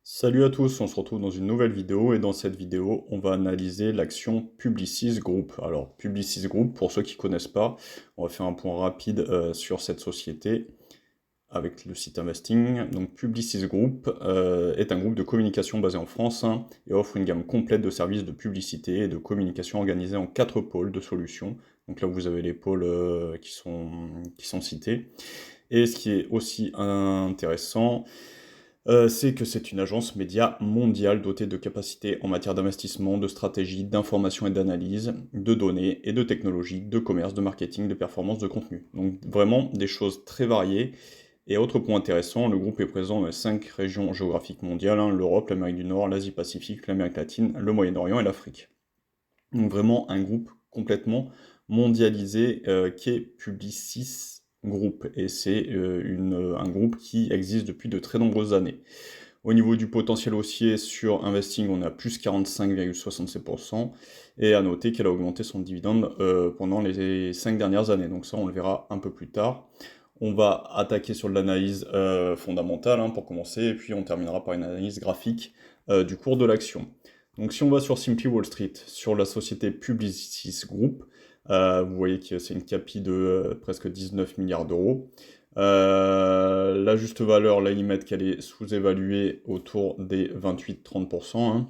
Salut à tous, on se retrouve dans une nouvelle vidéo et dans cette vidéo, on va analyser l'action Publicis Group. Alors, Publicis Group, pour ceux qui ne connaissent pas, on va faire un point rapide sur cette société avec le site Investing. Donc, Publicis Group est un groupe de communication basé en France et offre une gamme complète de services de publicité et de communication organisés en 4 pôles de solutions. Donc là, vous avez les pôles qui sont cités. Et ce qui est aussi intéressant, c'est que c'est une agence média mondiale dotée de capacités en matière d'investissement, de stratégie, d'information et d'analyse, de données et de technologie, de commerce, de marketing, de performance, de contenu. Donc vraiment des choses très variées. Et autre point intéressant, le groupe est présent dans les 5 régions géographiques mondiales, l'Europe, l'Amérique du Nord, l'Asie-Pacifique, l'Amérique latine, le Moyen-Orient et l'Afrique. Donc vraiment un groupe complètement mondialisé qui est Publicis Group. Et c'est un groupe qui existe depuis de très nombreuses années. Au niveau du potentiel haussier sur Investing, on est à plus 45,67%. Et à noter qu'elle a augmenté son dividende pendant les 5 dernières années. Donc ça, on le verra un peu plus tard. On va attaquer sur de l'analyse fondamentale pour commencer, et puis on terminera par une analyse graphique du cours de l'action. Donc si on va sur Simply Wall Street, sur la société Publicis Group, vous voyez que c'est une capi de presque 19 milliards d'euros. La juste valeur, là, ils mettent qu'elle est sous-évaluée autour des 28-30%.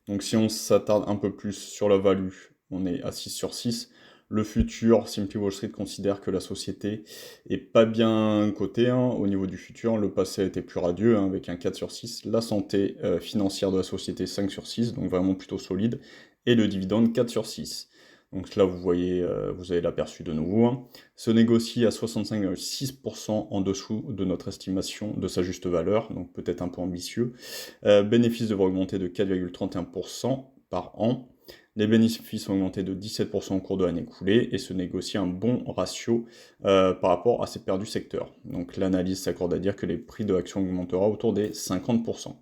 Donc si on s'attarde un peu plus sur la value, on est à 6 sur 6. Le futur, Simply Wall Street considère que la société est pas bien cotée au niveau du futur. Le passé a été plus radieux avec un 4 sur 6. La santé financière de la société 5 sur 6, donc vraiment plutôt solide. Et le dividende 4 sur 6. Donc là, vous voyez, vous avez l'aperçu de nouveau. Se négocie à 65,6% en dessous de notre estimation de sa juste valeur, donc peut-être un peu ambitieux. Bénéfices devraient augmenter de 4,31% par an. Les bénéfices ont augmenté de 17% au cours de l'année écoulée et se négocie un bon ratio par rapport à ces perdus secteurs. Donc l'analyse s'accorde à dire que les prix de l'action augmentera autour des 50%.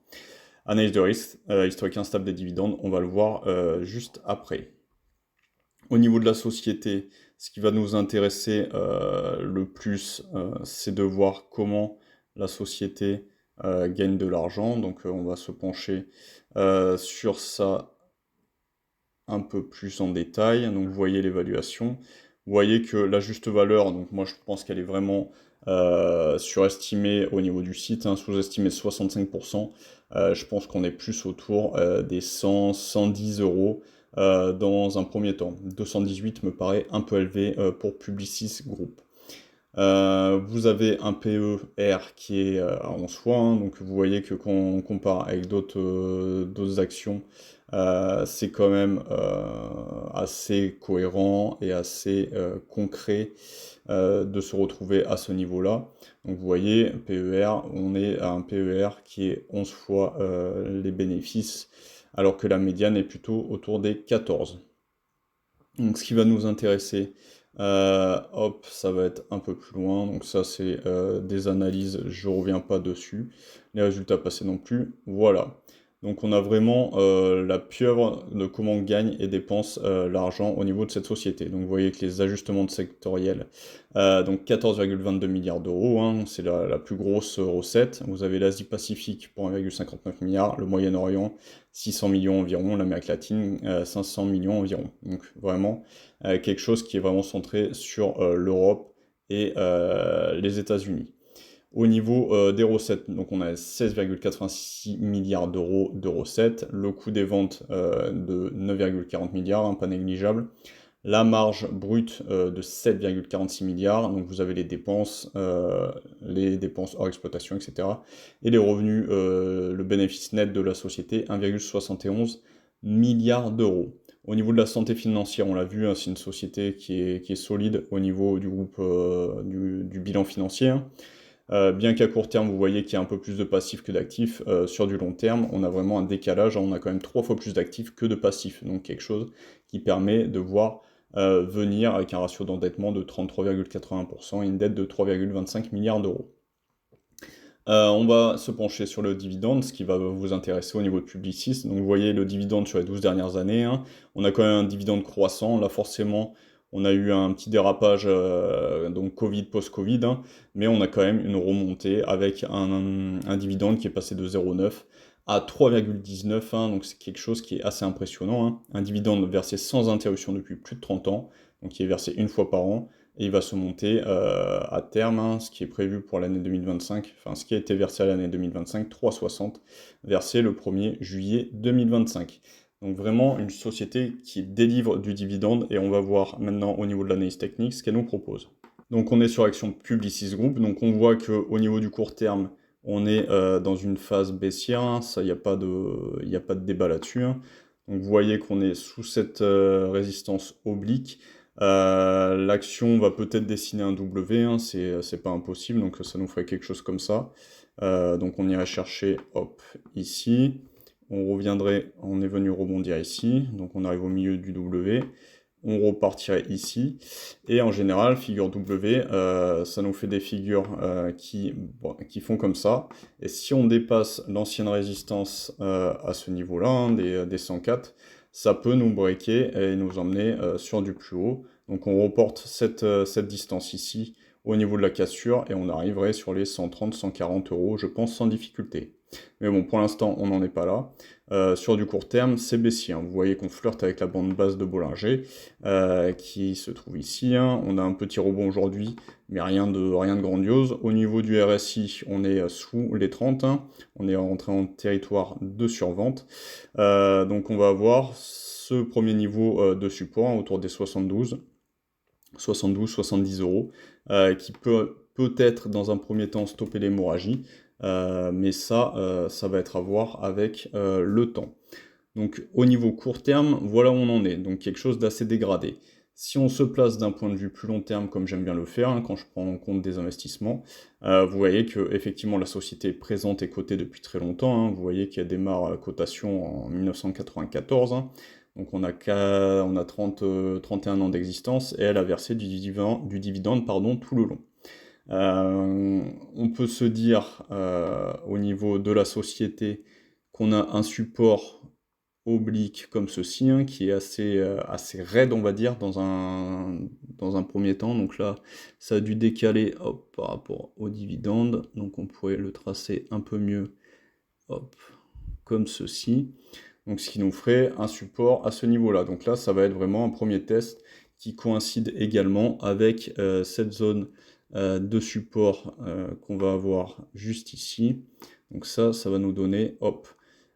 Analyse de risque, historique instable des dividendes, on va le voir juste après. Au niveau de la société, ce qui va nous intéresser le plus, c'est de voir comment la société gagne de l'argent. Donc on va se pencher sur ça un peu plus en détail. Donc vous voyez l'évaluation. Vous voyez que la juste valeur, donc moi je pense qu'elle est vraiment surestimée au niveau du site, sous-estimée de 65%. Je pense qu'on est plus autour des 100, 110 euros dans un premier temps. 218 me paraît un peu élevé pour Publicis Group. Vous avez un PER qui est en soi, donc vous voyez que quand on compare avec d'autres actions, c'est quand même assez cohérent et assez concret de se retrouver à ce niveau-là. Donc vous voyez, PER, on est à un PER qui est 11 fois les bénéfices, alors que la médiane est plutôt autour des 14. Donc ce qui va nous intéresser, hop, ça va être un peu plus loin. Donc ça c'est des analyses, je reviens pas dessus. Les résultats passés non plus. Voilà. Donc on a vraiment la pieuvre de comment on gagne et dépense l'argent au niveau de cette société. Donc vous voyez que les ajustements de sectoriels, donc 14,22 milliards d'euros, c'est la plus grosse recette. Vous avez l'Asie-Pacifique pour 1,59 milliard, le Moyen-Orient 600 millions environ, l'Amérique latine 500 millions environ. Donc vraiment quelque chose qui est vraiment centré sur l'Europe et les États-Unis. Au niveau des recettes, donc on a 16,86 milliards d'euros de recettes, le coût des ventes de 9,40 milliards, pas négligeable, la marge brute de 7,46 milliards, donc vous avez les dépenses hors exploitation, etc. Et les revenus, le bénéfice net de la société, 1,71 milliards d'euros. Au niveau de la santé financière, on l'a vu, c'est une société qui est solide au niveau du groupe du bilan financier. Bien qu'à court terme, vous voyez qu'il y a un peu plus de passifs que d'actifs, sur du long terme, on a vraiment un décalage, on a quand même 3 fois plus d'actifs que de passifs, donc quelque chose qui permet de voir venir avec un ratio d'endettement de 33,80% et une dette de 3,25 milliards d'euros. On va se pencher sur le dividende, ce qui va vous intéresser au niveau de Publicis. Donc vous voyez le dividende sur les 12 dernières années, on a quand même un dividende croissant, là forcément On a eu un petit dérapage, donc Covid, post-Covid, hein, mais on a quand même une remontée avec un dividende qui est passé de 0,9 à 3,19, hein, donc c'est quelque chose qui est assez impressionnant, hein. Un dividende versé sans interruption depuis plus de 30 ans, donc qui est versé une fois par an, et il va se monter à terme, hein, ce qui est prévu pour l'année 2025, enfin ce qui a été versé à l'année 2025, 3,60, versé le 1er juillet 2025. Donc vraiment une société qui délivre du dividende, et on va voir maintenant au niveau de l'analyse technique ce qu'elle nous propose. Donc on est sur l'action Publicis Group, donc on voit qu'au niveau du court terme, on est dans une phase baissière, hein, ça il n'y a pas de débat là-dessus, hein. Donc vous voyez qu'on est sous cette résistance oblique. L'action va peut-être dessiner un W, hein, c'est pas impossible, donc ça nous ferait quelque chose comme ça. Donc on irait chercher, hop, ici. On reviendrait, on est venu rebondir ici, donc on arrive au milieu du W. On repartirait ici, et en général, figure W, ça nous fait des figures qui font comme ça, et si on dépasse l'ancienne résistance à ce niveau-là, hein, des 104, ça peut nous breaker et nous emmener sur du plus haut. Donc on reporte cette distance ici au niveau de la cassure, et on arriverait sur les 130-140 euros, je pense, sans difficulté. Mais bon, pour l'instant, on n'en est pas là. Sur du court terme, c'est baissier, hein. Vous voyez qu'on flirte avec la bande basse de Bollinger, qui se trouve ici, hein. On a un petit rebond aujourd'hui, mais rien de grandiose. Au niveau du RSI, on est sous les 30, hein. On est rentré en territoire de survente. Donc on va avoir ce premier niveau de support, hein, autour des 72-70 euros, qui peut-être dans un premier temps stopper l'hémorragie, mais ça va être à voir avec le temps. Donc au niveau court terme, voilà où on en est, donc quelque chose d'assez dégradé. Si on se place d'un point de vue plus long terme, comme j'aime bien le faire, hein, quand je prends en compte des investissements, vous voyez que effectivement la société est présente et cotée depuis très longtemps, hein. Vous voyez qu'elle démarre cotation en 1994, hein. Donc on a 31 ans d'existence, et elle a versé du dividende tout le long. On peut se dire au niveau de la société qu'on a un support oblique comme ceci, hein, qui est assez raide, on va dire, dans un premier temps. Donc là, ça a dû décaler, hop, par rapport au dividende. Donc on pourrait le tracer un peu mieux, hop, comme ceci. Donc ce qui nous ferait un support à ce niveau-là. Donc là, ça va être vraiment un premier test qui coïncide également avec cette zone de support qu'on va avoir juste ici. Donc ça va nous donner, hop,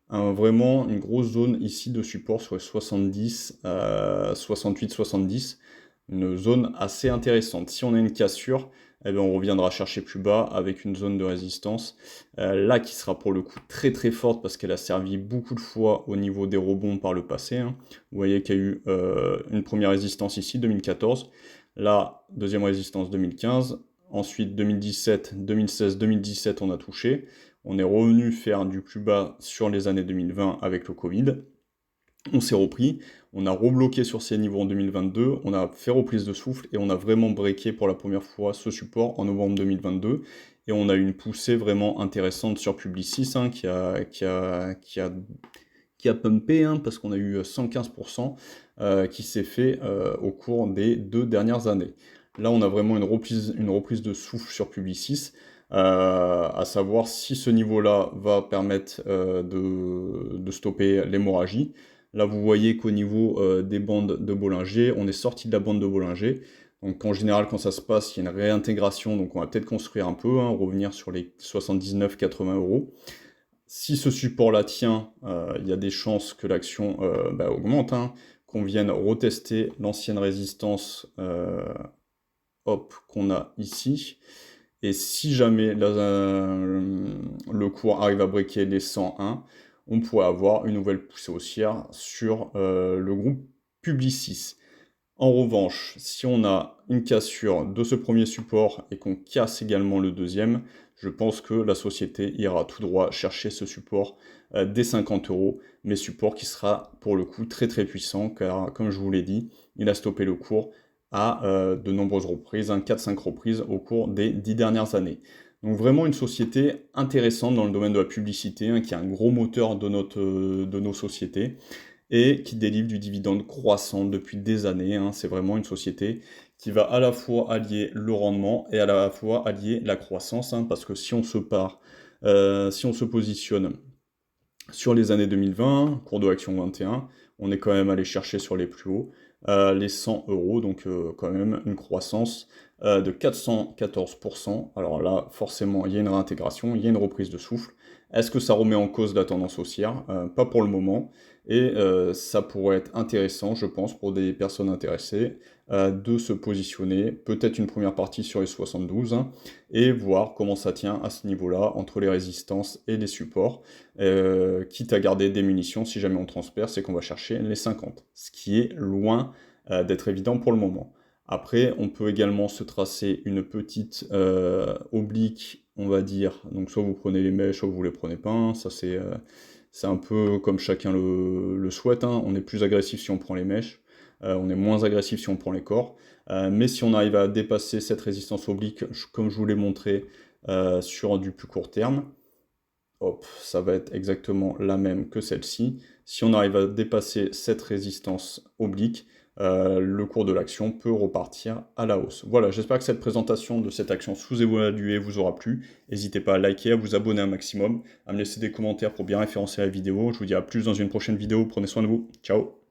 vraiment une grosse zone ici de support sur les 70, 68-70, une zone assez intéressante. Si on a une cassure, eh bien on reviendra chercher plus bas avec une zone de résistance, là qui sera pour le coup très très forte, parce qu'elle a servi beaucoup de fois au niveau des rebonds par le passé, hein. Vous voyez qu'il y a eu une première résistance ici, 2014, la deuxième résistance 2015, ensuite 2017, 2016, 2017 on a touché. On est revenu faire du plus bas sur les années 2020 avec le Covid. On s'est repris, on a rebloqué sur ces niveaux en 2022, on a fait reprise de souffle, et on a vraiment breaké pour la première fois ce support en novembre 2022. Et on a eu une poussée vraiment intéressante sur Publicis, hein, qui a pumpé, hein, parce qu'on a eu 115% qui s'est fait au cours des 2 dernières années. Là, on a vraiment une reprise de souffle sur Publicis, à savoir si ce niveau-là va permettre de stopper l'hémorragie. Là, vous voyez qu'au niveau des bandes de Bollinger, on est sorti de la bande de Bollinger. Donc en général, quand ça se passe, il y a une réintégration, donc on va peut-être construire un peu, hein, revenir sur les 79-80 euros. Si ce support-là tient, il y a des chances que l'action augmente, hein, qu'on vienne retester l'ancienne résistance qu'on a ici. Et si jamais le cours arrive à breaker les 101, on pourrait avoir une nouvelle poussée haussière sur le groupe Publicis. En revanche, si on a une cassure de ce premier support et qu'on casse également le deuxième, je pense que la société ira tout droit chercher ce support des 50 euros, mais support qui sera pour le coup très très puissant, car comme je vous l'ai dit, il a stoppé le cours à de nombreuses reprises, 4-5 reprises au cours des 10 dernières années. Donc vraiment une société intéressante dans le domaine de la publicité, hein, qui est un gros moteur de nos sociétés. et qui délivre du dividende croissant depuis des années, hein. C'est vraiment une société qui va à la fois allier le rendement et à la fois allier la croissance, hein, parce que si on si on se positionne sur les années 2020, cours de l'action 21, on est quand même allé chercher sur les plus hauts les 100 euros, donc quand même une croissance de 414%. Alors là, forcément, il y a une réintégration, il y a une reprise de souffle. Est-ce que ça remet en cause la tendance haussière? Pas pour le moment. Et ça pourrait être intéressant, je pense, pour des personnes intéressées, de se positionner, peut-être une première partie sur les 72, hein, et voir comment ça tient à ce niveau-là, entre les résistances et les supports. Quitte à garder des munitions, si jamais on transperce, c'est qu'on va chercher les 50, ce qui est loin d'être évident pour le moment. Après, on peut également se tracer une petite oblique, on va dire, donc soit vous prenez les mèches, soit vous les prenez pas, hein. Ça c'est un peu comme chacun le souhaite, hein. On est plus agressif si on prend les mèches, on est moins agressif si on prend les corps, mais si on arrive à dépasser cette résistance oblique, comme je vous l'ai montré, sur du plus court terme, hop, ça va être exactement la même que celle-ci. Si on arrive à dépasser cette résistance oblique, le cours de l'action peut repartir à la hausse. Voilà, j'espère que cette présentation de cette action sous-évaluée vous aura plu. N'hésitez pas à liker, à vous abonner un maximum, à me laisser des commentaires pour bien référencer la vidéo. Je vous dis à plus dans une prochaine vidéo. Prenez soin de vous. Ciao!